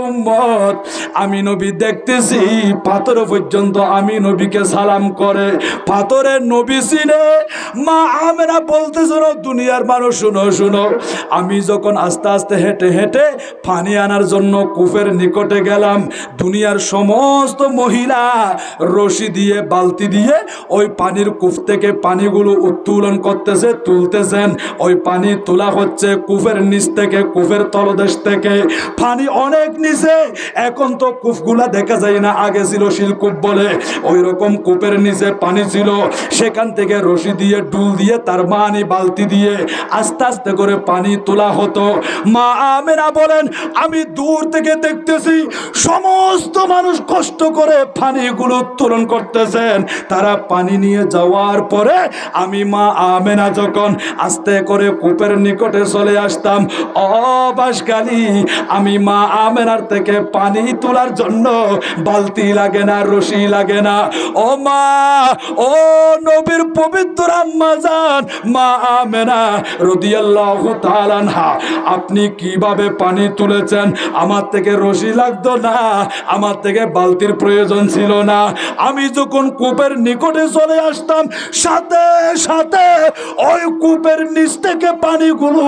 উম্মত, আমি নবী দেখতেছি পাথর পর্যন্ত আমি নবীকে সালাম করে। পাথরের নবী চিনে। মা আমেনা বলতেছিল, দুনিয়ার মানুষ শুনো শুনো, আমি যখন আস্তে আস্তে হেঁটে হেঁটে পানি আনার জন্য কূপের নিকটে গেলাম, দুনিয়ার সমস্ত মহিলা রশি দিয়ে বালতি দিয়ে ওই পানির কূপ থেকে পানিগুলো উত্তোলন করতেছে, তুলতেছেন। ওই পানি তোলা হচ্ছে কূপের নিচ থেকে, কূপের তলদেশ থেকে। পানি অনেক নিচে, এখন তো কূপগুলা দেখা যায় না, আগে ছিল শিলকূপ বলে, ওই রকম কূপের নিচে পানি ছিল। সেখান থেকে রশি দিয়ে ডুল দিয়ে তার পানি বালতি দিয়ে আস্তে আস্তে করে পানি তোলা হতো। মা আমেনা বলেন, আমি দূর থেকে দেখতেছি সমস্ত মানুষ কষ্ট করে পানিগুলো উত্তোলন করতেছেন। তারা পানি নিয়ে যাওয়ার পরে আমি মা আমেনা যখন আস্তে করে কূপের নিকটে চলে আসতাম, অবাসকালী আমি মা আমেনার থেকে পানি তোলার জন্য বালতি লাগে না, রশি লাগে না। ও মা, ও নবীর পবিত্র আম্মা জান মা আমেনা রাদিয়াল্লাহু তাআলা আনহা, আপনি কিভাবে পানি তুলেছেন? আমার থেকে রশি লাগতো না, আমার থেকে বালতির প্রয়োজন ছিল না। আমি যখন কূপের নিকটে চলে আসতাম, সাথে সাথে ওই কূপের নিচ থেকে পানিগুলো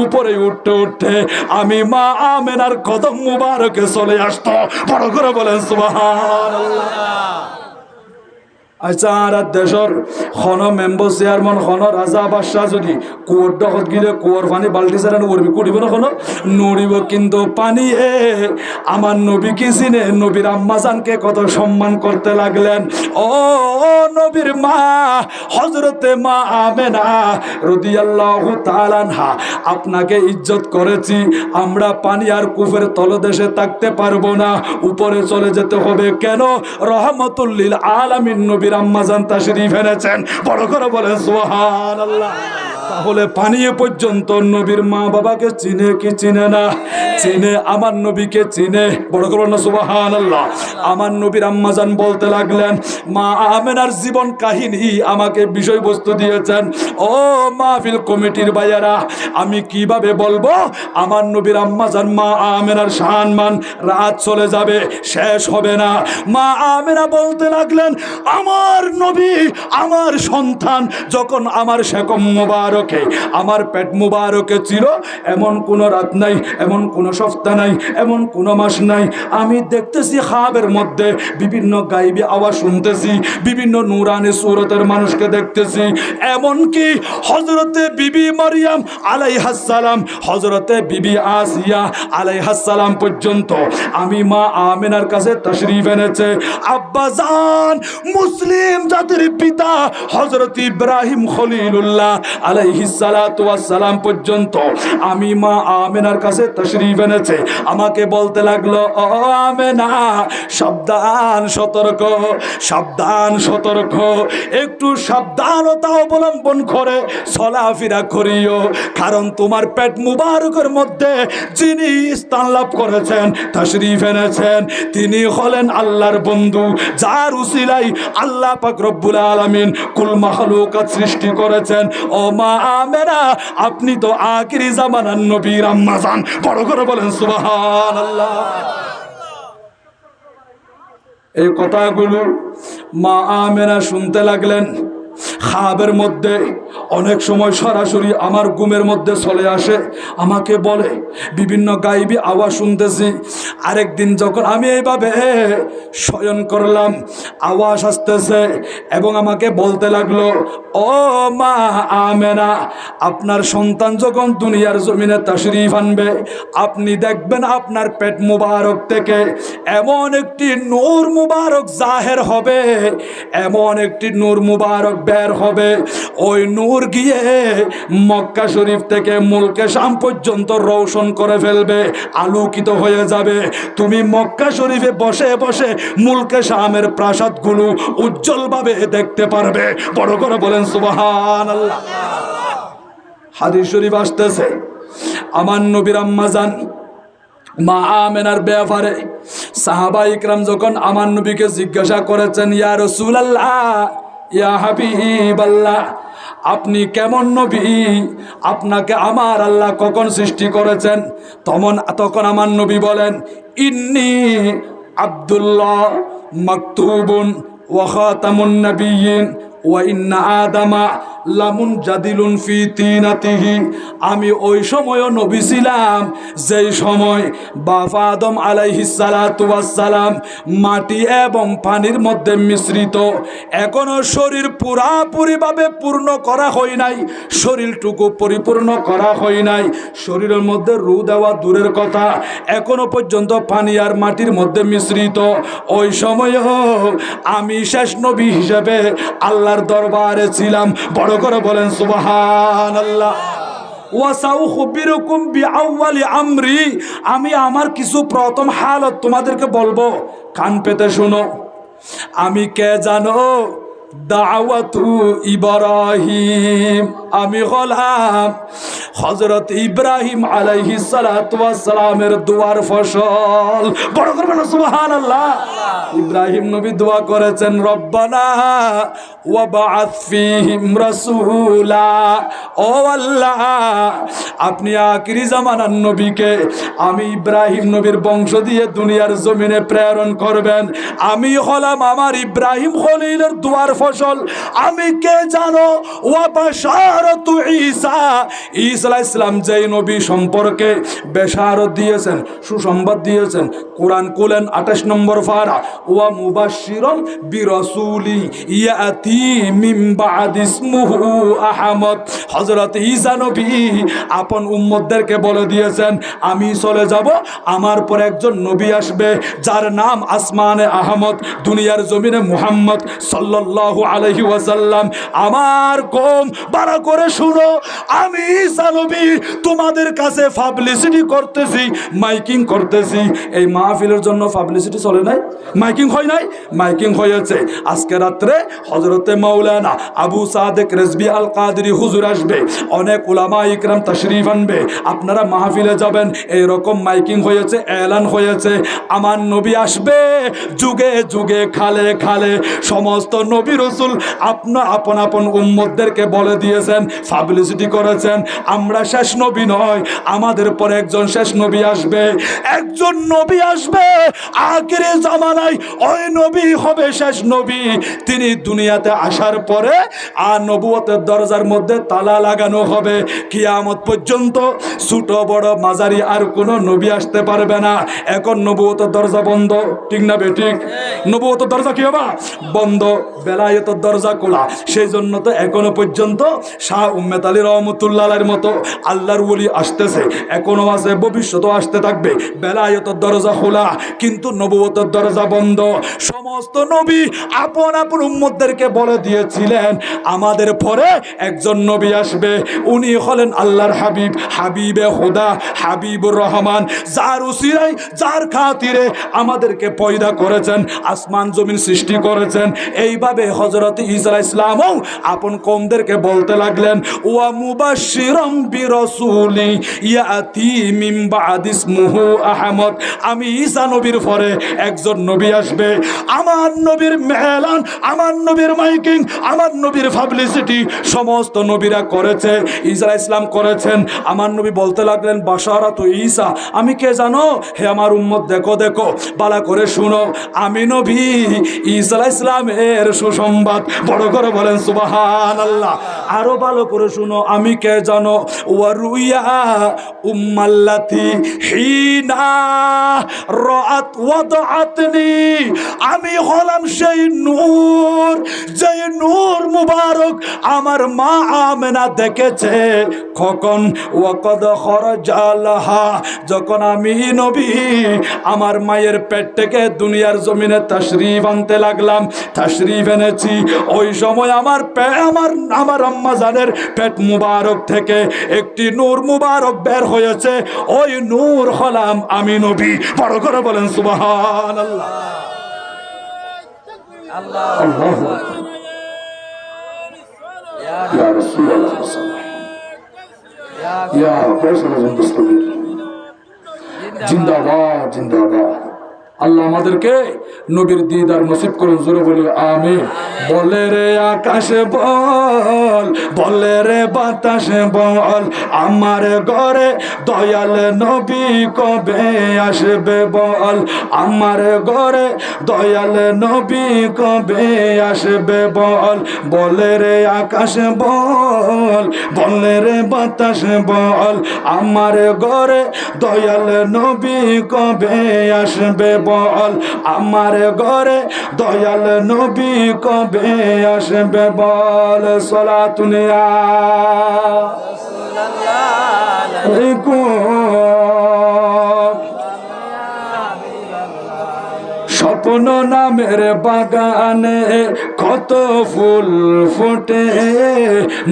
উপরে উঠতে উঠতে আমি মা আমেনার কদম মুবারকে চলে আসতো। বড় করে বলেন সুবহানাল্লাহ। আচ্ছা, আর দেশের খন মেম্বার চেয়ারম্যান, খন রাজা বাদশাহ যদি কুয়োর ডকত গিলে কুয়োর পানি বাল্টি ছাড়া নড়বি, কুড়িব না কোনো নড়িব, কিন্তু পানি আমার নবীকে চিনে, নবীর আম্মাজানকে কত সম্মান করতে লাগলেন। ও নবীর মা হযরতে মা আমেনা রাদিয়াল্লাহু তাআলা আনহা, আপনাকে ইজ্জত করেছি, আমরা পানি আর কূপের তলদেশে থাকতে পারবো না, উপরে চলে যেতে হবে। কেন? রহমাতুল লিল আলামিন নবীর আম্মাজান তাশরীফ এনেছেন। বড় করে বলেন সুবহানাল্লাহ। তাহলে পানি পর্যন্ত নবীর মা বাবাকে চিনে কি চিনে না? চিনে, আমার নবীকে চিনে। বড় করে বলেন সুবহানাল্লাহ। আমার নবীর আম্মাজান বলতে লাগলেন, মা আমেনার জীবন কাহিনী আমাকে বিষয়বস্তু দিয়েছেন। ও মাহফিল কমিটির ভাইয়ারা, আমি কিভাবে বলবো? আমার নবীর আম্মাজান মা আমেনার সম্মান রাত চলে যাবে, শেষ হবে না। মা আমেনা বলতে লাগলেন, আমার নবী, আমার সন্তান যখন আমার শেকম মুবারকে, আমার পেট মুবারকে ছিল, এমন কোনো রাত নাই, এমন কোনো সপ্তাহ নাই, এমন কোনো মাস নাই, আমি দেখতেছি খাবের মধ্যে বিভিন্ন গাইবী আওয়াজ শুনতেছি, বিভিন্ন নূরানি সুরতের মানুষকে দেখতেছি। এমনকি হযরতে বিবি মারিয়াম আলাইহাস সালাম, হযরতে বিবি আসিয়া আলাইহাস সালাম পর্যন্ত আমি মা আমেনার কাছে তাশরীফ এনেছে। আব্বা জান, মুসলিম জাতির পিতা হযরত ইব্রাহিম খলিলুল্লাহ আলাইহিস সালাতু ওয়াস সালাম পর্যন্ত আমি মা আমেনার কাছে তাশরীফ এনেছে। আমাকে বলতে লাগলো, ও আমেনা, সাবধান, সতর্ক, সাবধান, সতর্ক, একটু সাবধানতা অবলম্বন করে চলাফেরা করিও, কারণ তোমার পেট মুবারকের মধ্যে যিনি স্থান লাভ করেছেন, তাশরীফ এনেছেন, তিনি হলেন আল্লাহর বন্ধু, যার উসিলাই আল্লাহ পাক রব্বুল আলামিন কুল মাখলুকাত সৃষ্টি করেছেন। ও মা আমেনা, আপনি তো আখিরি জামানার নবীর আম্মা জান। বড় করে বলেন সুবহানাল্লাহ। এই কথাগুলো মা আমেনা শুনতে লাগলেন। খাবের মধ্যে অনেক সময় সরাসরি আমার ঘুমের মধ্যে চলে আসে, আমাকে বলে বিভিন্ন গাইবী আওয়াজ শুনতেছি। আরেকদিন যখন আমি এইভাবে শয়ন করলাম, আওয়াজ আসতেছে এবং আমাকে বলতে লাগলো, ও মা আমেনা, আপনার সন্তান যখন দুনিয়ার জমিনে তাশরীফ আনবে, আপনি দেখবেন আপনার পেট মুবারক থেকে এমন একটি নূর মুবারক জাহের হবে, এমন একটি নূর মুবারক বের হবে, ওই নূর গিয়ে মক্কা শরীফ থেকে মুলকে শাম পর্যন্ত রৌশন করে ফেলবে, আলোকিত হয়ে যাবে। তুমি মক্কা শরীফে বসে বসে মুলকে শামের প্রাসাদগুলো উজ্জ্বলভাবে দেখতে পারবে। বড় করে বলেন সুবহানাল্লাহ। হাদিস শরীফ আসতেছে, আমার নবীর আম্মা জান মা আমেনার ব্যাপারে সাহাবা ইকরাম যখন আমার নবীকে জিজ্ঞাসা করেছেন, ইয়া রাসূলুল্লাহ, ইয়া হাবিবাল্লাহ, আপনি কেমন নবী, আপনাকে আমার আল্লাহ কখন সৃষ্টি করেছেন? তখন আমার নবী বলেন, ইন্নী আব্দুল্লাহ মাকতুবুন ওয়া খাতামুন নবিয়্যিন ওয়া ইন্না আদামা লামুন জাদিলুন ফি তিনাতিহি। আমি ওই সময়ও নবী ছিলাম যেই সময় বাবা আদম আলাইহিস সালাতু ওয়াস সালাম মাটি এবং পানির মধ্যে মিশ্রিত। এখনো শরীর পুরাপুরিভাবে পূর্ণ করা হয় নাই, শরীরটুকু পরিপূর্ণ করা হয় নাই। শরীরের মধ্যে রু দেওয়া দূরের কথা, এখনো পর্যন্ত পানি আর মাটির মধ্যে মিশ্রিত। ওই সময়ও আমি শেষ নবী হিসেবে আল্লাহর দরবারে ছিলাম। বড় করে বলেন সুবহানাল্লাহ। ওয়াসাউখবিরুকুম বিআউয়ালি আমরি, আমি আমার কিছু প্রথম হালত তোমাদেরকে বলবো, কান পেতে শুনো। আমি কে জানো? দাওয়াতু ইব্রাহিম, আমি হলাম হযরত ইব্রাহিম আলাইহিস সালাতু ওয়াস সালামের দুয়ার ফসল। বড় করে বলো সুবহানাল্লাহ। ইব্রাহিম নবী দোয়া করেছেন, রব্বানা ওয়া বাআথ ফীহিম রাসূলা, ও আল্লাহ আপনি আখিরি জামানার নবীকে আমি ইব্রাহিম নবীর বংশ দিয়ে দুনিয়ার জমিনে প্রেরণ করবেন। আমি হলাম আমার ইব্রাহিম খলিলের দুয়ার ফসল। আমি কে জানো? ওয়া বাশারাতু ঈসা, ঈসা আলাইহিস সালাম যেই নবী সম্পর্কে বেশারত দিয়েছেন, সুসংবাদ দিয়েছেন। কোরআন খুলেন 28 নম্বর পারা, ওয়া মুবাশশিরাম বিরাসূলি ইয়াতি মিন বা'দ ইসমুহু আহমদ। হযরত ঈসা নবী আপন উম্মতদেরকে বলে দিয়েছেন, আমি চলে যাব, আমার পর একজন নবী আসবে যার নাম আসমানে আহমদ, দুনিয়ার জমিনে মুহাম্মদ সাল্লাল্লাহু আলাইহি ওয়াসাল্লাম। আমার কওম বাড়া করে শুনো, আমি ঈসা নবী তোমাদের কাছে পাবলিসিটি করতেছি, মাইকিং করতেছি। এই মাহফিলের জন্য পাবলিসিটি চলে নাই, মাইকিং হয় নাই, মাইকিং হয়েছে। আজকে রাত্রে হযরতে মাওলানা আবু সাদেক রেজভী আল কাদরি হুজুর আসবে, অনেক উলামা ইকরাম তাশরীফ আনবে, আপনারা মাহফিলে যাবেন। এই রকম মাইকিং হয়েছে, এলান হয়েছে, আমার নবী আসবে। যুগে যুগে খালে খালে সমস্ত নবী রাসূল আপনা আপন আপন উম্মতদেরকে বলে দিয়েছেন, পাবলিসিটি করেছেন, আমরা শেষ নবী নয়, আমাদের পরে একজন শেষ নবী আসবে, একজন নবী আসবে আখিরি জামানায়, ওই নবী হবে শেষ নবী। তিনি দুনিয়াতে আসার পরে আর নবুয়তের দরজার মধ্যে তালা লাগানো হবে। কিয়ামত পর্যন্ত ছোট বড় মাঝারি আর কোনো নবী আসতে পারবে না। এখন নবুয়তের দরজা বন্ধ, ঠিক না বেঠিক? নবুয়তের দরজা কি হবে? বন্ধ। বেলায়েতের দরজা খোলা। সেই জন্য তো এখনো পর্যন্ত শাহ উম্মত আলী রহমতুল্লাহ আলাইহির মতো আল্লাহর ওলি আসতেছে, এখনো আছে, ভবিষ্যতেও আসতে থাকবে। বেলায়েতের দরজা খোলা, কিন্তু নবুয়তের দরজা বন্ধ। সমস্ত নবী আপন আপন উম্মতদেরকে বলে দিয়েছিলেন, আমাদের পরে একজন নবী আসবে, উনি হলেন আল্লাহর হাবিব, হাবিবে খুদা, হাবিবুর রহমান, যার উসিলায় যার খাতিরে আমাদেরকে পয়দা করেছেন, আসমান জমিন সৃষ্টি করেছেন। এইভাবে হযরত ঈসা আলাইহিস সালামও আপন কওমদেরকে বলতে লাগলেন, ওয়া মুবাশশিরাম বিরাসূলি ইয়াতি মিন বা'দ ইসমুহু আহমদ, আমি ঈসা নবীর পরে একজন নবী আসবে। আমার নবীর মেলান, আমার নবীর মাইকিং, আমার নবীর পাবলিসিটি সমস্ত নবীরা করেছে, ঈসা আলাইহিস সালাম করেছেন। আমার নবী বলতে লাগলেন, বাশারাতু ঈসা, আমি কে জানো? হে আমার উম্মত, দেখো দেখো, বালা করে শুনো, আমি নবী ঈসা আলাইহিস সালামের সুসংবাদ। বড় করে বলেন সুবহানাল্লাহ। আরো ভালো করে শুনো, আমি কে জানো? ওয়া রুইয়া উম্মাল্লাতি হিনা রাআত ওয়াদাআতনি, আমি হলাম সেই নূর, যে নূর মুবারক আমার মা আমেনা দেখেছে। কখন? ওয়াকাদ খরাজা লাহা, যখন আমি নবী আমার মায়ের পেট থেকে দুনিয়ার জমিনে তাশরীফ আনতে লাগলাম, তাশরীফ এনেছি। ওই সময় আমার আম্মা জানের পেট মুবারক থেকে একটি নূর মুবারক বের হয়েছে, ওই নূর হলাম আমি নবী। বড় করে বলেন সুবহানাল্লাহ। আল্লাহু আকবার। ইয়া রাসূলুল্লাহ ইয়া রাসূলুল্লাহ, জিন্দাবাদ জিন্দাবাদ। আল্লাহ আমাদেরকে নবীর দিদার নসিব করুন, জোরে বলি আমিন। বলে রে আকাশে বল, বলে রে বাতাসে বল, আমার ঘরে দয়াল নবী কবে আসবে বল, আমার ঘরে দয়াল নবী কবে আসবে বল। বলে রে আকাশে বল, বলে রে বাতাসে বল, আমার ঘরে দয়াল নবী কবে আসবে বল, আমার ঘরে দয়াল নবী কবে আসবে বল। সালাতুন আলাইকুম। স্বপ্ন নামের বাগানে কত ফুল ফোটে,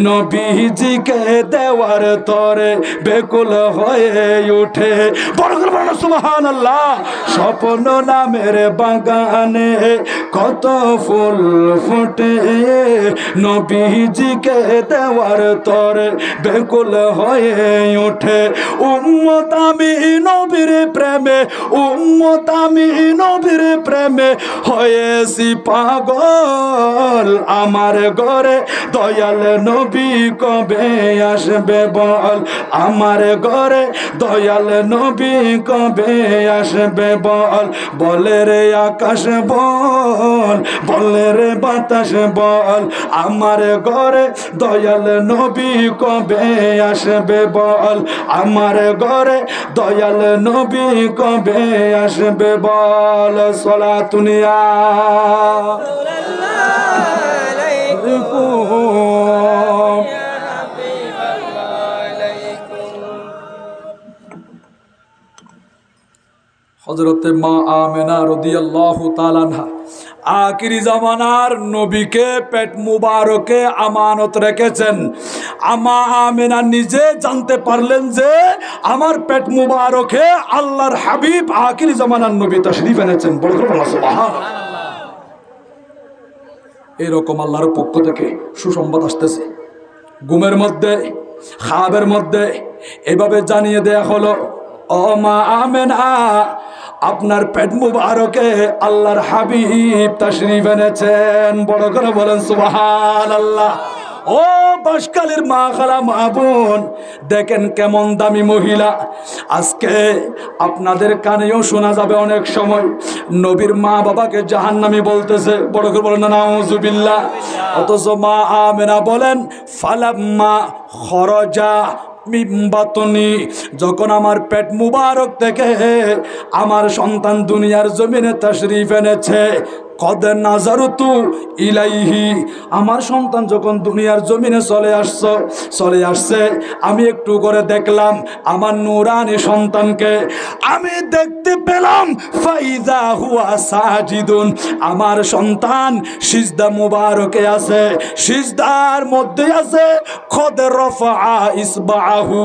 নবীজিকে দেওয়ার তরে বেকুল হয়ে উঠে। বড় করে বলো সুবহানাল্লাহ। স্বপ্ন নামের বাগানে কত ফুল ফোটে, নবীজিকে দেওয়ার তরে বেকুল হয়ে উঠে। উম্মত আমি নবীর প্রেমে, উম্মত আমি নবীর প্রেমে হয়েছি পাগল, আমার ঘরে দয়াল নবী কবে আসবে বল, আমার ঘরে দয়াল নবী কবে আসবে বল। বলে রে আকাশ বল, বলে রে বাতাস বল, আমার ঘরে দয়াল নবী কবে আসবে বল, আমার ঘরে দয়াল নবী কবে আসবে বল। সালাতুন আলাইকুম। হযরতে মা আমেনা রাদিয়াল্লাহু তাআলা আনহা আখিরি জামানার নবীকে পেট মুবারকে আমানত রেখেছেন। আমা আমেনা নিজে জানতে পারলেন যে আমার পেট মুবারকে আল্লাহর হাবিব আখিরি জামানার নবী তাশরীফ এনেছেন। বড় করে বলো সুবহানাল্লাহ। এরকম আল্লাহর পক্ষ থেকে সুসংবাদ আসতেছে। ঘুমের মধ্যে, খাবের মধ্যে এভাবে জানিয়ে দেয়া হলো, ও মা আমেনা, আপনার পেট মুবারকে আল্লাহর হাবিব তাশরীফ এনেছেন। বড় করে বলেন সুবহানাল্লাহ। ও বাসকালের মা খালা মা বোন, দেখেন কেমন দামি মহিলা। আজকে আপনাদের কানেও শোনা যাবে অনেক সময় নবীর মা বাবাকে জাহান্নামী বলতেছে। বড় করে বলেন নাউজুবিল্লাহ। অথচ মা আমেনা বলেন, ফালাম্মা খরজা মিম্বাতনি, যখন আমার পেট মুবারক থেকে আমার সন্তান দুনিয়ার জমিনে তাশরীফ এনেছে, কদ নাজারতু ইলাইহি, আমার সন্তান যখন দুনিয়ার জমিনে চলে আসছে, আমি একটু করে দেখলাম আমার নূরানি সন্তানকে, আমি দেখতে পেলাম ফাইজা হুয়া সাজিদুন, আমার সন্তান সিজদা মুবারকে আছে, সিজদার মধ্যে আছে। কদ রফা ইসবাহু,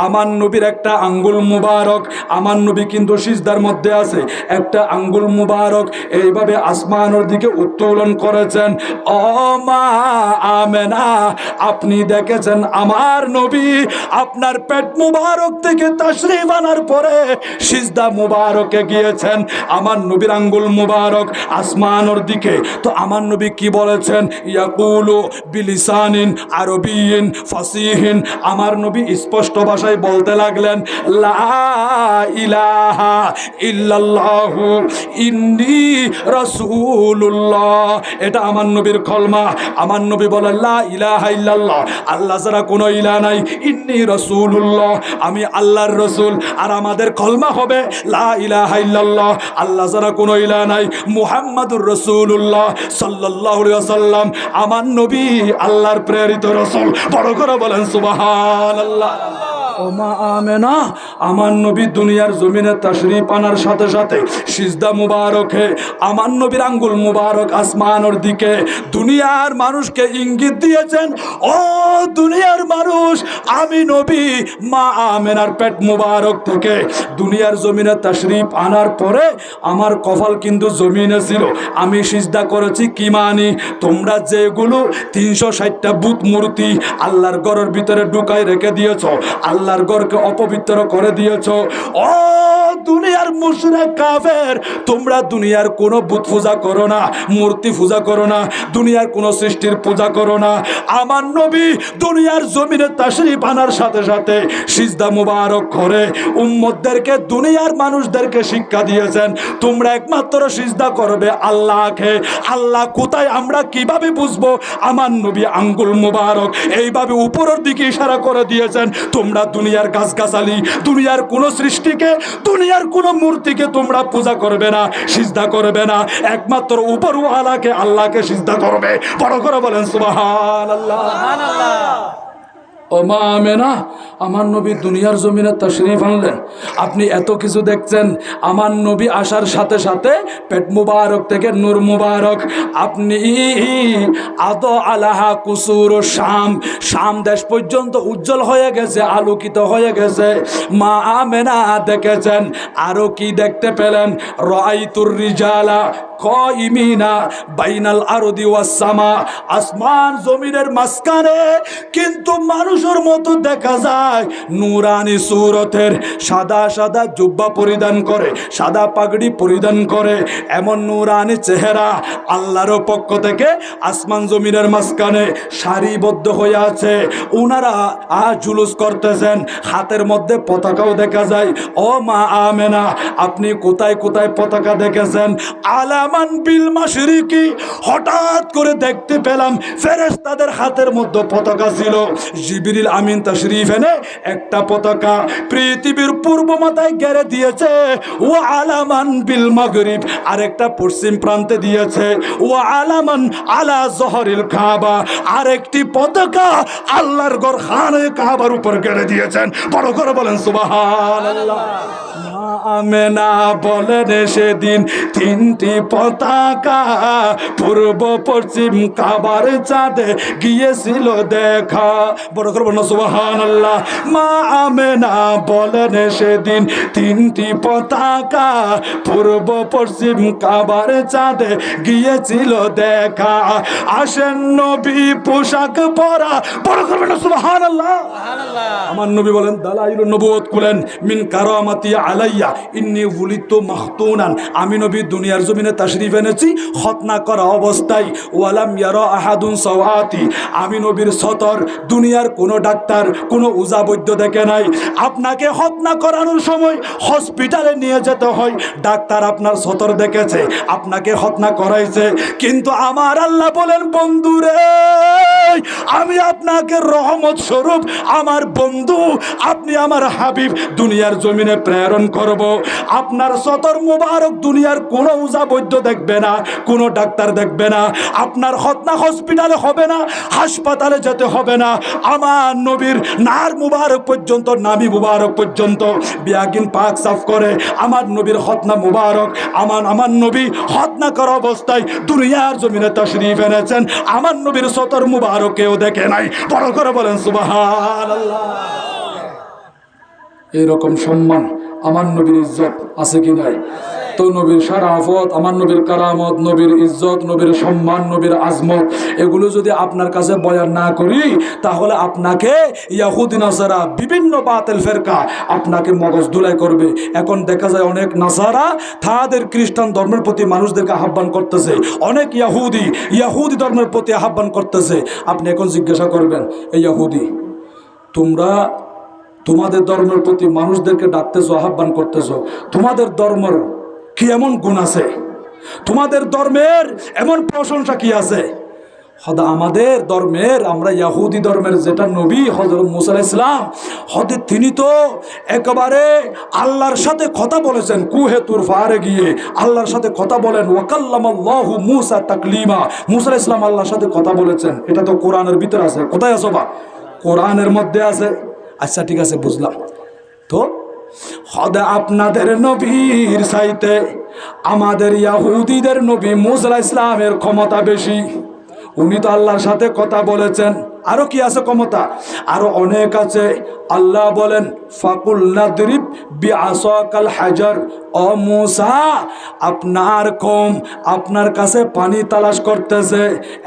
আমার নবীর একটা আঙ্গুল মুবারক, আমার নবী কিন্তু সিজদার মধ্যে আছে, একটা আঙ্গুল মুবারক এইভাবে আসমানের দিকে উত্তোলন করেছেন। ও মা আমেনা, আপনি দেখেছেন আমার নবী আপনার পেট মুবারক থেকে তাশরীফ আনার পরে সিজদা মুবারকে গিয়েছেন, আমার নবীর আঙ্গুল মুবারক আসমানের দিকে। তো আমার নবী কি বলেছেন? ইয়াকুলু বিলিসানিন আরবিয়িন ফাসিহিন, আমার নবী স্পষ্ট ভাষায় বলতে লাগলেন, লা ইলাহা ইল্লাল্লাহু ইন্নী রাসূলুল্লাহ। এটা আমার নবীর কলমা। আমার নবী বলেন, লা ইলাহা ইল্লাল্লাহ, আল্লাহ ছাড়া কোনো ইলাহ নাই, ইন্নী রাসূলুল্লাহ, আমি আল্লাহর রাসূল। আর আমাদের কলমা হবে লা ইলাহা ইল্লাল্লাহ, আল্লাহ ছাড়া কোনো ইলাহ নাই, মুহাম্মাদুর রাসূলুল্লাহ সাল্লাল্লাহু আলাইহি ওয়াসাল্লাম আমার নবী আল্লাহর প্রেরিত রাসূল। বড় করে বলেন সুবহানাল্লাহ। ও মা আমেনা, আমার নবী দুনিয়ার জমিনে তাশরীফ আনার সাথে সাথে সিজদা মুবারকে আমার নবীর আঙ্গুল মুবারক আসমানের দিকে দুনিয়ার মানুষকে ইঙ্গিত দিয়েছেন, ও দুনিয়ার মানুষ, আমি নবী মা আমেনার পেট মুবারক থেকে দুনিয়ার জমিনে তাশরীফ আনার পরে আমার কপাল কিন্তু জমিনে ছিল, আমি সিজদা করেছি। কি মানি? তোমরা যেগুলো 360টা বুত মূর্তি আল্লাহর ঘরের ভিতরে ঢুকাই রেখে দিয়েছ, আল্লাহর ঘরকে অপবিত্র করে দিয়েছো। ও দুনিয়ার মুশরিক কাফের, তোমরা দুনিয়ার কোনো বুত পূজা করো না, মূর্তি পূজা করো না, দুনিয়ার কোনো সৃষ্টির পূজা করো না। আমার নবী দুনিয়ার জমিনে তাশরীফ আনার সাথে সাথে সিজদা মুবারক করে উম্মতদেরকে, দুনিয়ার মানুষদেরকে শিক্ষা দিয়েছেন তোমরা একমাত্র সিজদা করবে আল্লাহকে। আল্লাহ কোথায় আমরা কিভাবে বুঝবো? আমার নবী আঙ্গুল মুবারক এইভাবে উপরের দিকে ইশারা করে দিয়েছেন, তোমরা দুনিয়ার গাছগাছালি, দুনিয়ার কোনো সৃষ্টিকে, দুনিয়ার কোনো মূর্তিকে তোমরা পূজা করবে না, সিজদা করবে না, একমাত্র উপরওয়ালাকে আল্লাহকে সিজদা করবে। বড় করে বলেন সুবহানাল্লাহ। ও মা আমেনা, আমার নবী দুনিয়ার জমিনে তাশরীফ আনলেন, আপনি এত কিছু দেখছেন। আমার নবী আসার সাথে সাথে পেট মুবারক থেকে নূর মুবারক, আপনি আদো আলাহা কুসুর শাম, শাম দেশ পর্যন্ত উজ্জ্বল হয়ে গেছে, আলোকিত হয়ে গেছে। মা আমেনা দেখেছেন, আরো কি দেখতে পেলেন? রাআইতুর রিজালা কাইমিনা বাইনাল আরদি ওয়াস সামা, আসমান জমিনের মাঝখানে কিন্তু মানুষের মতো দেখা যায়, নূরানি সুরতের, সাদা সাদা জুব্বা পরিধান করে, সাদা পাগড়ি পরিধান করে, এমন নূরানি চেহারা আল্লাহর পক্ষ থেকে আসমান জমিনের মাঝখানে সারিবদ্ধ হয়ে আছে। ওনারা জুলুস করতেছেন, হাতের মধ্যে পতাকাও দেখা যায়। ও মা আমেনা, আপনি কোথায় কোথায় পতাকা দেখেছেন? আলামান বিল মাশরিকি, হঠাৎ করে দেখতে পেলাম ফেরেশতাদের হাতের মধ্যে পতাকা ছিল। জিবরিল আমিন তাশরীফ এনে একটা পতাকা পৃথিবীর পূর্ব মাথায় গেড়ে দিয়েছে। ও আলামান বিল মাগরিব, আরেকটা পশ্চিম প্রান্তে দিয়েছে। ও আলামান আলা জহরিল কাবা, আরেকটি পতাকা আল্লাহর ঘর খানে কাবার উপর গেড়ে দিয়েছেন। বড় করে বলেন সুবহানাল্লাহ। মা আমেনা বলেন সেদিন তিনটি পতাকা পূর্ব পশ্চিম কাবার চাঁদে গিয়েছিল দেখা। বড় করে বলেন সুবহানাল্লাহ। মা আমেনা বলেন সেদিন তিনটি পতাকা পূর্ব পশ্চিম কাবার চাঁদে গিয়েছিল দেখা। আসেন নবী পোশাক পরা। বড় করে বলেন সুবহানাল্লাহ। আমার নবী বলেন দালাইলুন নবুয়ত কুলেন মিন কারামাতি আলাইয়া ইন্নী উলিদতু মাখতুনান, আমি নবী দুনিয়ার জমিনে তাশরীফ এনেছি খতনা করা অবস্থায়। ওয়ালাম ইয়ারা আহাদুন সাওয়াতি, আমি নবীর সতর দুনিয়ার কোনো ডাক্তার, কোনো উজা বৈদ্য দেখে নাই। আপনাকে খতনা করানোর সময় হসপিটালে নিয়ে যেতে হয়, ডাক্তার আপনার সতর দেখেছে, আপনাকে খতনা করাইছে। কিন্তু আমার আল্লাহ বলেন বন্ধুরে, আমি আপনাকে রহমত স্বরূপ আমার বন্ধু, আপনি আমার হাবিব দুনিয়ার জমিনে প্রেরণ করব। আপনার সতর মুবারক দুনিয়ার কোনো উজা বৈদ্য দেখবে না, কোনো ডাক্তার দেখবে না, আপনার খতনা হসপিটালে হবে না, হাসপাতালে যেতে হবে না। আমার নবীর নার মুবারক পর্যন্ত, নামি মুবারক পর্যন্ত বিয়াগিন পাক সাফ করে আমার নবীর খতনা মুবারক, আমার নবী খতনা করা অবস্থায় দুনিয়ার জমিনে তাশরীফ এনেছেন। আমার নবীর সতর মুবারক কেউ দেখে নাই। বড় করে বলেন সুবহানাল্লাহ। এরকম সম্মান আমার নবীর ইজ্জত আছে কি নাই? তো নবীর শারাফত, আমার নবীর কারামত, নবীর ইজ্জত, নবীর সম্মান, নবীর আজমত, এগুলো যদি আপনার কাছে বয়ান না করি, তাহলে আপনাকে ইয়াহুদি নাসারা, বিভিন্ন বাতিল ফেরকা আপনাকে মগজ ধুলাই করবে। এখন দেখা যায় অনেক নাসারা তাদের খ্রিস্টান ধর্মের প্রতি মানুষদেরকে আহ্বান করতেছে, অনেক ইয়াহুদি ধর্মের প্রতি আহ্বান করতেছে। আপনি এখন জিজ্ঞাসা করবেন, এই ইয়াহুদি, তোমরা তোমাদের ধর্মের প্রতি মানুষদেরকে ডাকতেছো, আহ্বান করতেছো, তোমাদের ধর্মের কি এমন গুণ আছে? তোমাদের ধর্মের এমন প্রশংসা কি আছে? হদা আমাদের ধর্মের, আমরা ইয়াহুদি ধর্মের যেটা নবী হযরত মুসা আলাইহিস সালাম, হদে তিনি তো একেবারে আল্লাহর সাথে কথা বলেছেন, কুহে তুর ফারে গিয়ে আল্লাহর সাথে কথা বলেন। ওয়াকাল্লামাল্লাহু মুসা তাকলিমা, মুসা আলাইহিস সালাম আল্লাহর সাথে কথা বলেছেন। এটা তো কোরআনের ভিতরে আছে। কোথায় আছে বা? কোরআনের মধ্যে আছে। আচ্ছা ঠিক আছে, বুঝলাম। তো খোদা আপনাদের নবীর চাইতে আমাদের ইয়াহুদিদের নবী মুসা আলাইহিস সালামের ক্ষমতা বেশি। উনি তো আল্লাহর সাথে কথা বলেছেন। আরো কি আছে ক্ষমতা? আরো অনেক আছে। আল্লাহ বলেন ফাকুল নাদরিব বিআসাকাল হাজার, ও মূসা আপনার কওম আপনার কাছে পানি তালাশ করতেছে,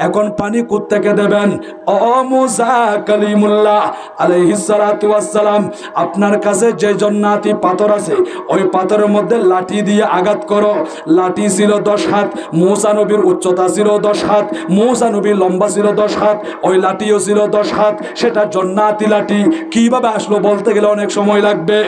এখন পানি কোত্থেকে দেবেন? ও মূসা কালিমুল্লাহ আলাইহিস সালাতু ওয়াস সালাম, আপনার কাছে যে জান্নাতি পাথর আছে ওই পাথরের মধ্যে লাঠি দিয়ে আঘাত করো। লাঠি ছিল 10 হাত, মূসা নবীর উচ্চতা ছিল 10 হাত, মূসা নবীর লম্বা ছিল 10 হাত, ওই লাঠিও ছিল 10 হাত, সেটা জান্নাতি লাঠি। কিভাবে আসলো বলতে গেলে অনেক সময় লাগবে।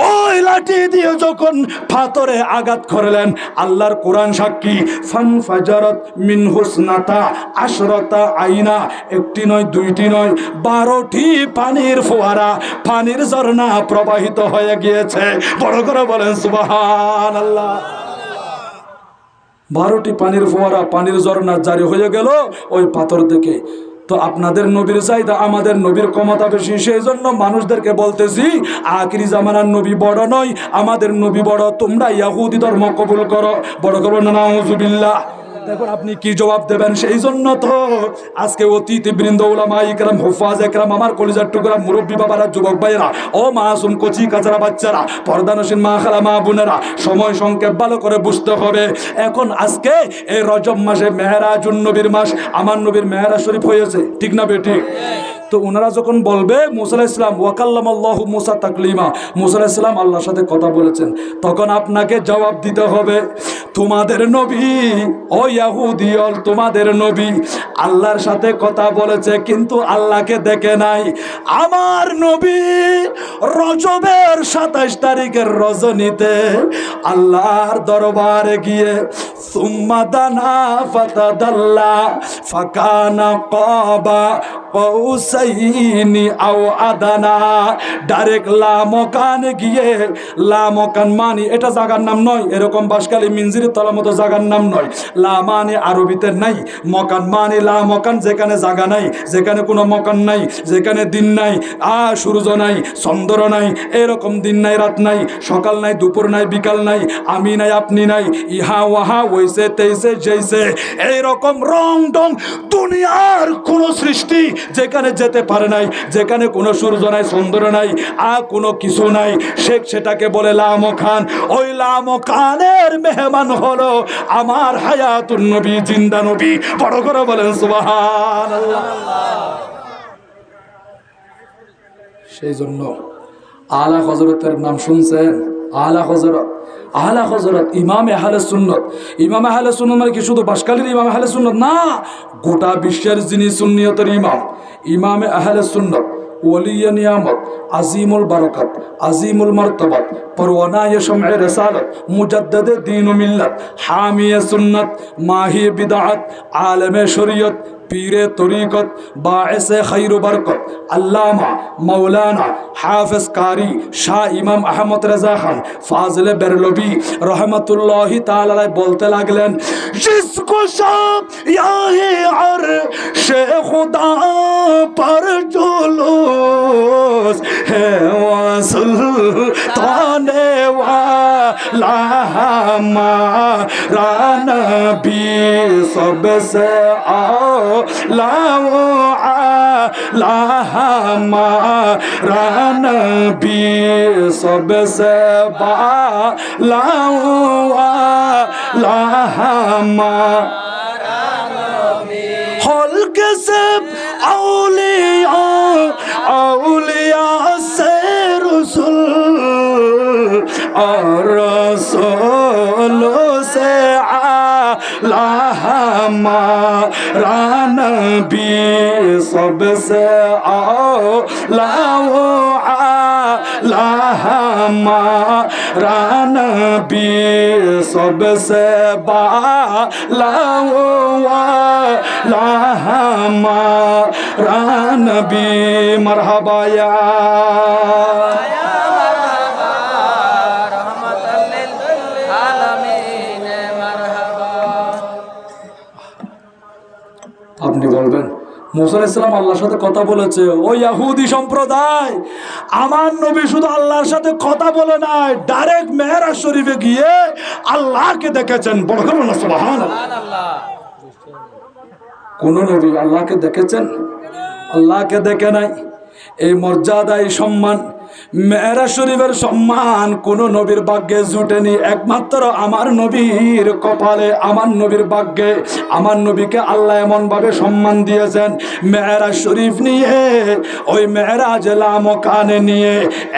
ওই লাঠি দিয়ে যখন পাথরে আঘাত করলেন, আল্লাহর কোরআন সাক্ষী, ফানফাজারাত মিন হুসনাতা আশরাতা আইনা, একটি নয় দুইটি নয় 12টি পানির ফোয়ারা, পানির ঝর্ণা প্রবাহিত হয়ে গিয়েছে। বড় করে বলেন সুবহানাল্লাহ। 12টি পানির ফোয়ারা, পানির ঝর্ণা জারি হয়ে গেল ওই পাথর থেকে। তো আপনাদের নবীর চাইদা আমাদের নবীর ক্ষমতা বেশি, সেই জন্য মানুষদেরকে বলতেছি আখিরি জামানার নবী বড় নয়, আমাদের নবী বড়। তোমরা ইহুদি ধর্ম কবুল করো। বড় করো না নাউজুবিল্লাহ। দেখুন আপনি কি জবাব দেবেন। সেই জন্য তো আজকে অতিথি বৃন্দ, উলামা ইকরাম, হুফাজ একরাম, আমার কলিজার টুকরা মুরব্বী বাবারা, যুবক ভাইয়েরা, ও মাসুম কচি কাঁচরা বাচ্চারা, পর্দানসীন মা খালা মা বোনেরা, সময় সংক্ষেপ ভালো করে বুঝতে হবে। এখন আজকে এই রজব মাসে মেহরাজুন নবীর মাস, আমার নবীর মেহরাজ শরীফ হয়েছে, ঠিক না বেঠিক? তো ওনারা যখন বলবে মুসা আলাইহিস সালাম ওয়াকাল্লামাল্লাহু মুসা তাকলিমা, মুসা আলাইহিস সালাম আল্লাহর সাথে কথা বলেছেন, তখন আপনাকে জবাব দিতে হবে তোমাদের নবী, ও ইহুদি, তোমাদের নবী আল্লাহর সাথে কথা বলেছে কিন্তু আল্লাহকে দেখে নাই। আমার নবী রজবের 27 তারিখের রজনীতে আল্লাহর দরবারে গিয়ে সুম্মা দানা ফাতাদাল্লা ফাকানা কাবা কৌসাইনি আও আদানা, ডাইরেক্ট লামকান গিয়ে, লামকান মানে এটা জায়গার নাম নয়, এরকম বাসকালী মিনজিরের তলার মতো জায়গার নাম নয়। লা মানে আরবিতে নাই, মকান মানে লামকান যেখানে জায়গা নাই, যেখানে কোনো মকান নাই, যেখানে দিন নাই, সূর্য নাই, চন্দ্র নাই, এরকম দিন নাই রাত নাই, সকাল নাই দুপুর নাই বিকাল নাই, আমি নাই আপনি নাই, ইহা ওয়াহা ওইসে তেইসে যেইসে, এইরকম রং ডং দুনিয়ার কোন সৃষ্টি যেখানে যেতে পারে নাই, যেখানে কোনো সূর্য নাই চন্দ্র নাই কোনো কিছু নাই, সেটাকে বলে লামকান। ওই লামকানের মেহমান হলো আমার হায়াতুন নবী, জিন্দা নবী। বড় করে বলেন সুবহানাল্লাহ। সেই জন্য আলা হযরতের নাম শুনছেন? আলা হযরত, আলা হযরত ইমামে আহলে সুন্নাত। ইমামে আহলে সুন্নাত মানে কি শুধু বাসকালীর ইমাম আহলে সুন্নাত না, গোটা বিশ্বের যিনি সুন্নিয়তের ইমাম, ইমামে আহলে সুন্নাত, ওলিয়ে নিয়ামত, আজিমুল বারাকাত, আজিমুল মারতাবাত, পরওয়ানায়ে শাম'এ রিসালাত, মুজাদ্দিদে দ্বীন ও মিল্লাত, হামিয়ে সুন্নাত, মাহি বিদআত, আলেমে শরীয়ত, পীরে তরিকত, বায়েসে খৈর বরকত, আল্লামা মৌলানা হাফেজ কারি শাহ ইমাম আহমদ রেজা খান ফাজলে বেরলভী রহমতুল্লাহি তাআলা আলাইহি বলতে লাগলেন, জিসকো শাহ ইয়াহে আরশে খুদা পর জুলুস হে সুলতানে ওয়ালা হামারা নবী সবসে লাও আলা হামারা নবী সবসে লাও আলা হামারা নবী হলকে সব আউলিয়া আউলিয়া সে রসুল और रसूलों से आला हमारा नबी सबसे आला आला हमारा नबी सबसे बाला आला हमारा नबी। मरहबा या আপনি বলবেন মুসা আলাইহিস সালাম আল্লাহর সাথে কথা বলেছে। ও ইহুদি সম্প্রদায়, আমার নবী শুধু আল্লাহর সাথে কথা বলে নাই, ডাইরেক্ট মেহরাজ শরীফে গিয়ে আল্লাহকে দেখেছেন। বড় করুন না সুবহানাল্লাহ। কোন নবী আল্লাহকে দেখেছেন? আল্লাহকে দেখে নাই। এই মর্যাদা, এই সম্মান, মেরাজ শরীফের সম্মান কোন নবীর ভাগ্যে জুটেনি, একমাত্র আমার নবীর কপালে, আমার নবীর ভাগ্যে। আমার নবীকে আল্লাহ এমন ভাবে সম্মান দিয়েছেন, মেরাজ শরীফ নিয়ে, ওই মেরাজ লামকানে নিয়ে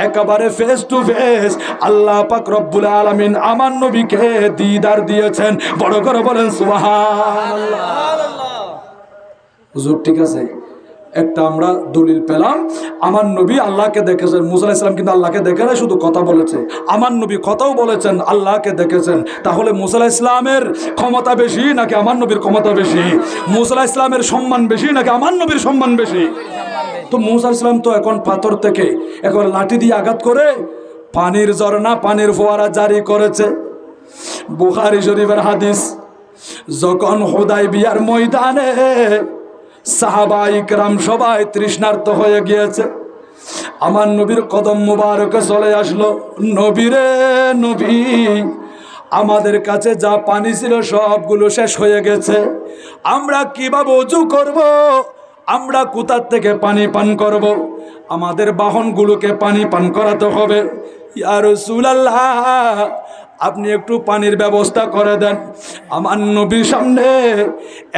একেবারে ফেস টু ফেস আল্লাহ পাক রব্বুল আলামিন আমার নবীকে দিদার দিয়েছেন। বড় করে বলেন সুবহানাল্লাহ। হুজুর ঠিক আছে, একটা আমরা দলিল পেলাম, আমার নবী আল্লাহকে দেখেছেন। মুসা আলাইহিস সালাম কিন্তু আল্লাহকে দেখে না, শুধু কথা বলেছে। আমার নবী কথাও বলেছেন, আল্লাহকে দেখেছেন। তাহলে মুসা আলাইহিস সালামের ক্ষমতা বেশি নাকি আমার নবীর ক্ষমতা বেশি? মুসা আলাইহিস সালামের সম্মান বেশি নাকি আমার নবীর সম্মান বেশি? তো মুসা আলাইহিস সালাম তো এখন পাথর থেকে একবার লাঠি দিয়ে আঘাত করে পানির ঝর্ণা, পানির ফোয়ারা জারি করেছে। বুখারী শরীফের হাদিস, যখন হুদায়বিয়ার ময়দানে সাহাবা ইকরাম সবাই তৃষ্ণার্ত হয়ে গিয়েছে, আমার নবীর কদম মুবারকে চলে আসলো, নবীরে নবী, আমাদের কাছে যা পানি ছিল সবগুলো শেষ হয়ে গেছে, আমরা কিভাবে ওযু করব, আমরা কোথার থেকে পানি পান করব? আমাদের বাহনগুলোকে পানি পান করাতে হবে। ইয়া রাসূলুল্লাহ, আপনি একটু পানির ব্যবস্থা করে দেন। আমার নবীর সামনে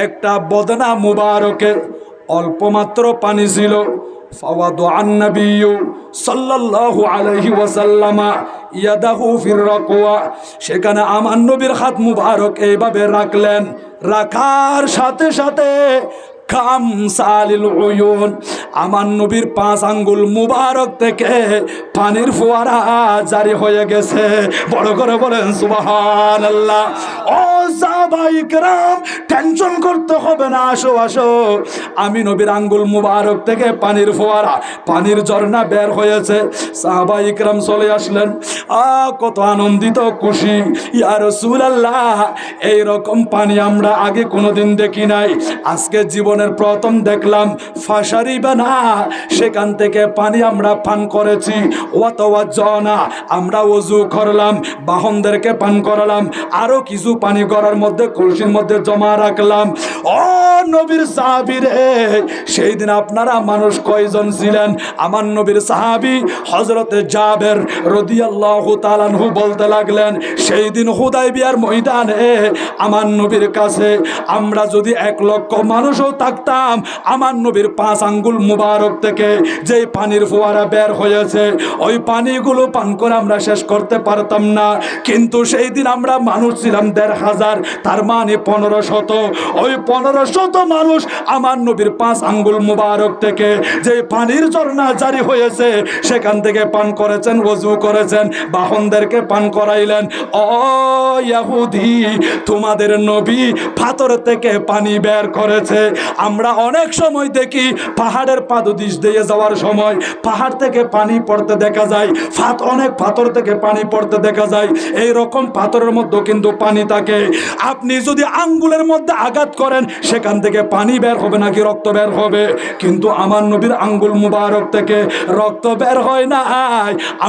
একটা বদনা মুবারকে অল্প মাত্র পানি ছিল। ফাওয়াদাআন নাবিয়্যু সাল্লাল্লাহু আলাইহি ওয়াসাল্লাম ইয়াদাহু ফির রাকওয়া, সেখানে আমার নবীর হাত মুবারক এইভাবে রাখলেন, রাখার সাথে সাথে খামসালিল উয়ুন, আমার নবীর 5 আঙ্গুল মুবারক থেকে পানির ফোয়ারা জারি হয়ে গেছে। বড় করে বলেন সুবহানাল্লাহ। ও সাহাবায়ে কেরাম, টেনশন করতে হবে না, আসো আসো, আমি নবীর আঙ্গুল মুবারক থেকে পানির ফোয়ারা, পানির ঝর্ণা বের হয়েছে। সাহাবায়ে কেরাম চলে আসলেন, কত আনন্দিত, খুশি। ইয়া রাসূলুল্লাহ, এই রকম পানি আমরা আগে কোনোদিন দেখি নাই, আজকে জীবনের প্রথম দেখলাম। ফাশারিবানা, সেখান থেকে পানি আমরা পান করেছি। ওয়াতাওয়াজ্জানা, আমরা ওযু করলাম, বাহনদেরকে পান করালাম, আরো কিছু পানি করার মধ্যে কলসির মধ্যে জমা রাখলাম। ও নবীর সাহাবীরে, সেই দিন আপনারা মানুষ কয়জন ছিলেন? আমার নবীর সাহাবী হযরতে জাবের রাদিয়াল্লাহু তাআলা আনহু বলতে লাগলেন, সেই দিন হুদায়বিয়ার ময়দানে আমার নবীর কাছে আমরা যদি 1 লক্ষ মানুষও থাকতাম, আমার নবীর 5 আঙ্গুল মুবারক থেকে যে পানির ফোয়ারা বের হয়েছে, ওই পানিগুলো পান করে আমরা শেষ করতে পারতাম না। কিন্তু সেই দিন আমরা মানুষ ছিলাম 1,500, তার মানে 1500। ওই 1500 মানুষ আমার নবীর 5 আঙ্গুল মুবারক থেকে যে পানির ঝর্ণা জারি হয়েছে সেখান থেকে পান করেছেন, ওযু করেছেন, বাহনদেরকে পান করাইলেন। ও ইহুদি, তোমাদের নবী পাথর থেকে পানি বের করেছে। আমরা অনেক সময় দেখি পাহাড়ের পাদদেশ দিয়ে যাওয়ার সময় পাহাড় থেকে পানি পড়তে দেখা যায়, অনেক পাথর থেকে পানি পড়তে দেখা যায়। এই রকম পাথরের মধ্যে কিন্তু পানি থাকে। আপনি যদি আঙ্গুলের মধ্যে আঘাত করেন, সেখান থেকে পানি বের হবে নাকি রক্ত বের হবে? কিন্তু আমার নবীর আঙ্গুল মুবারক থেকে রক্ত বের হয় না,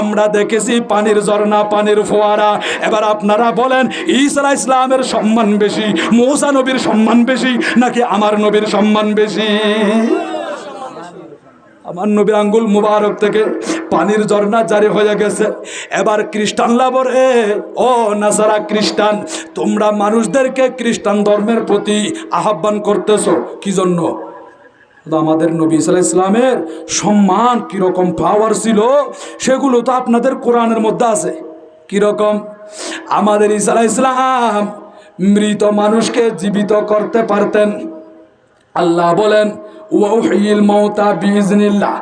আমরা দেখেছি পানির ঝর্ণা, পানির ফোয়ারা। এবার আপনারা বলেন, ঈসা আলাইহিস সালামের সম্মান বেশি, মুসা নবীর সম্মান বেশি নাকি আমার নবীর সম্মান বেশি? আমার নবীর আঙ্গুল মুবারক থেকে পানির ঝর্ণা জারি হয়ে গেছে। এবার খ্রিস্টানরা বলে, ও নাসারা খ্রিস্টান, তোমরা মানুষদেরকে খ্রিস্টান ধর্মের প্রতি আহ্বান করতেছো কি জন্য? আমাদের নবী ঈসা আলাইহিস সালামের সম্মান কিরকম পাওয়ার ছিল সেগুলো তো আপনাদের কোরআনের মধ্যে আছে। কিরকম? আমাদের ঈসা আলাইহিস সালাম মৃত মানুষকে জীবিত করতে পারতেন। আল্লাহ বলেন, ওয়াউহিল মাউতা বিইজনিল্লাহ,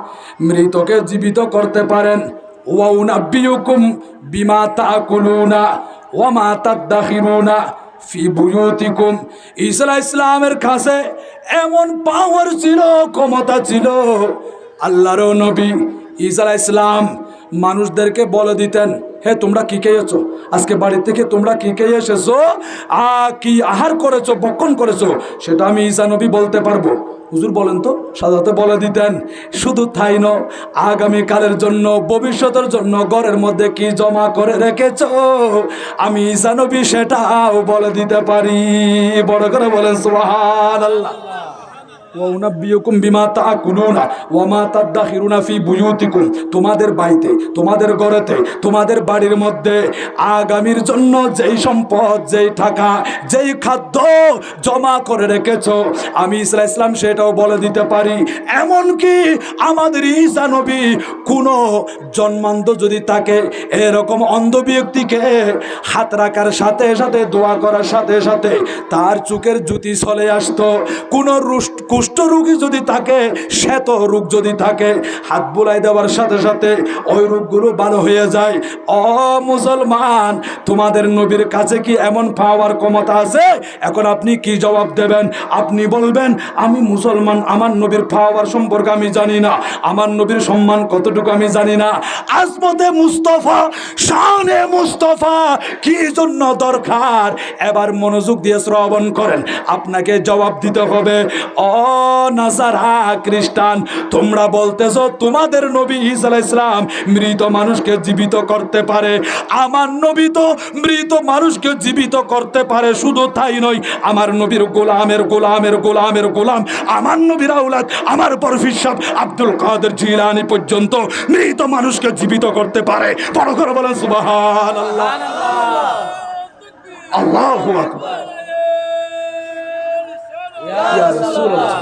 মৃতকে জীবিত করতে পারেন। ওয়াউনাব্বিউকুম বিমা তাকুলুনা ওয়া মা তাদাখিরুনা ফি বুয়ুতিকুম। ঈসা আলাইহিস সালামের কাছে এমন পাওয়ার ছিল, ক্ষমতা ছিল। আল্লাহর নবী ঈসা আলাইহিস সালাম মানুষদেরকে বলে দিতেন, হে তোমরা কি খেয়েছো, আজকে বাড়ি থেকে তোমরা কি খেয়ে এসেছো, কি আহার করেছো, ভক্ষণ করেছো, সেটা আমি ঈসা নবী বলতে পারবো। হুজুর বলেন তো, সাধারণত বলে দিতেন। শুধু তাই নয়, আগামীকালের জন্য, ভবিষ্যতের জন্য ঘরের মধ্যে কি জমা করে রেখেছো, আমি ঈসা নবী সেটাও বলে দিতে পারি। বড় করে বলেন সুবহানাল্লাহ। ওয়াউনাব্বিয়ুকুম বিমা তাআকুলুনা ওয়া মা তাদাখিরুনা ফি বুয়ুতিকুম, তোমাদের বাড়িতে, তোমাদের ঘরেতে, তোমাদের বাড়ির মধ্যে আগামীর জন্য যেই সম্পদ, যেই টাকা, যেই খাদ্য জমা করে রেখেছো, আমি ঈসা ইসলাম সেটাও বলে দিতে পারি। এমনকি আমাদের ঈসা নবী কোনো জন্মান্ধ যদি থাকে, এরকম অন্ধ ব্যক্তিকে হাত রাখার সাথে সাথে, দোয়া করার সাথে সাথে তার চোখের জ্যোতি চলে আসতো। কোনো কুষ্ঠ রোগী যদি থাকে, শ্বেত রোগ যদি থাকে, হাত বুলাই দেওয়ার সাথে সাথে ওই রোগগুলো ভালো হয়ে যায়। ও মুসলমান, তোমাদের নবীর কাছে কি এমন পাওয়ার ক্ষমতা আছে? এখন আপনি কি জবাব দেবেন? আপনি বলবেন আমি মুসলমান, আমার নবীর পাওয়ার সম্পর্কে আমি জানি না, আমার নবীর সম্মান কতটুকু আমি জানি না। আজমতে মুস্তফা, শানে মুস্তফা কি জন্য দরকার? এবার মনোযোগ দিয়ে শ্রবণ করেন, আপনাকে জবাব দিতে হবে। ও নাসারা খ্রিস্টান, তোমরা বলতেছো তোমাদের নবী ঈসা আলাইহিস সালাম মৃত মানুষকে জীবিত করতে পারে। আমার নবী তো মৃত মানুষকে জীবিত করতে পারে, শুধু তাই নয়, আমার নবীর গোলামের গোলামের গোলামের গোলাম, আমার নবীর আওলাদ, আমার বরফির সাহেব আব্দুল কাদের জিলানী পর্যন্ত মৃত মানুষকে জীবিত করতে পারে। বড় করে বলেন সুবহানাল্লাহ, আল্লাহু আকবার। ইয়া রাসূলুল্লাহ,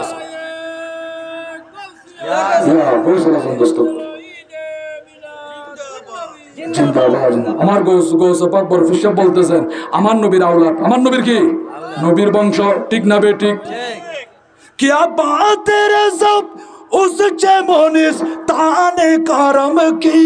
আমার গৌসপাক বরফির সাহেব বলতেছেন আমার নবীর আওলাদ, আমার নবীর কি নবীর বংশ, ঠিক না বেঠিক? क्या बात रे सब उस चमोनिस ताने करम की,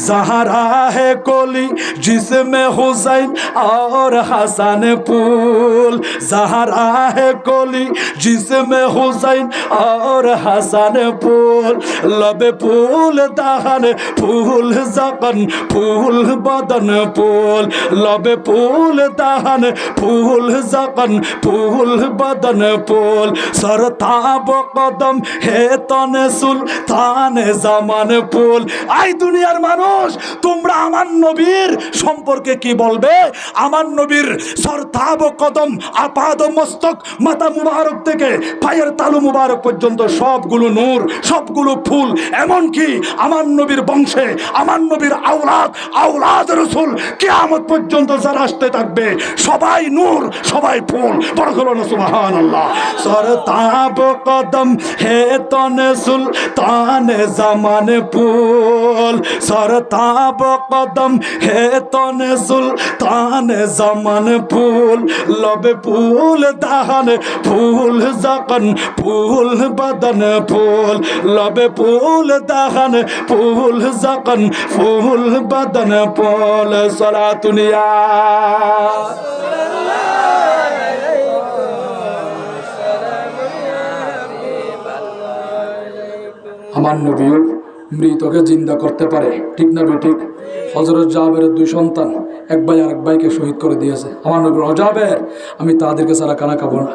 ज़हरा है कोली जिसमें हुसैन और हसन फूल, ज़हरा है कोली जिसमें हुसैन और हसन फूल, लबे फूल दहन फूल जकन फूल बदन फूल, लबे फूल दहन फूल जकन फूल बदन फूल, सरताब कदम হে তনে সুলতানে জামান ফুল। আই দুনিয়ার মানুষ, তোমরা আমার নবীর সম্পর্কে কি বলবে? আমার নবীর সরতাব কদম, আপাদ মস্তক, মাথা মুবারক থেকে পায়ের তালু মুবারক পর্যন্ত সবগুলো নূর, সবগুলো ফুল। এমনকি আমার নবীর বংশে, আমার নবীর আওলাদ, আওলাদ রাসূল কিয়ামত পর্যন্ত যারা আসতে থাকবে, সবাই নূর, সবাই ফুল। বড় করে বলো সুবহানাল্লাহ। সরতাব কদম হে তনে সুলতানে জামানে ফুল, সরতাব কদম হে তনে সুলতানে জামানে ফুল, লবে ফুল দাহানে ফুল যখন ফুল বদন ফুল, লবে ফুল দাহানে ফুল যখন ফুল বদন ফুল। সলাতুনিয়া আমার নবীও মৃতকে জিন্দা করতে পারে, ঠিক না বেঠিক? হযরত জাবেরের দুই সন্তান, এক ভাই আরেক ভাইকে শহীদ করে দিয়েছে। আমার নবী জাবের, আমি তাদেরকে ছাড়া খানা খাবো না।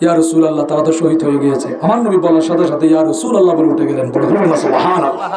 ইয়া রাসূলুল্লাহ, তারা তো শহীদ হয়ে গিয়েছে। আমার নবী বলার সাথে সাথে ইয়া রাসূলুল্লাহ বলে উঠে গেলেন। বলে সুবহানাল্লাহ।